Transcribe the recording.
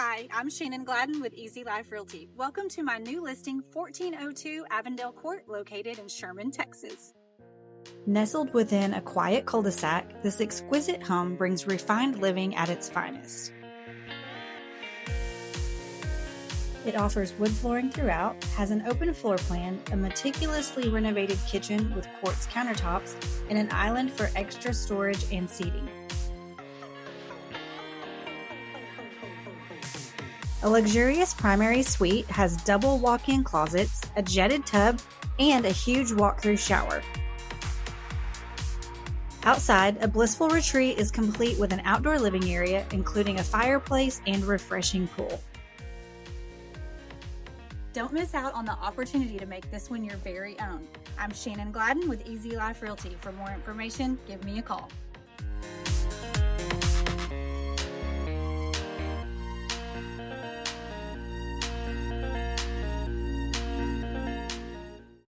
Hi, I'm Shannon Gladden with Easy Life Realty. Welcome to my new listing, 1402 Avendale Court, located in Sherman, Texas. Nestled within a quiet cul-de-sac, this exquisite home brings refined living at its finest. It offers wood flooring throughout, has an open floor plan, a meticulously renovated kitchen with quartz countertops, and an island for extra storage and seating. A luxurious primary suite has double walk-in closets, a jetted tub, and a huge walk-through shower. Outside, a blissful retreat is complete with an outdoor living area, including a fireplace and refreshing pool. Don't miss out on the opportunity to make this one your very own. I'm Shannon Gladden with Easy Life Realty. For more information, give me a call.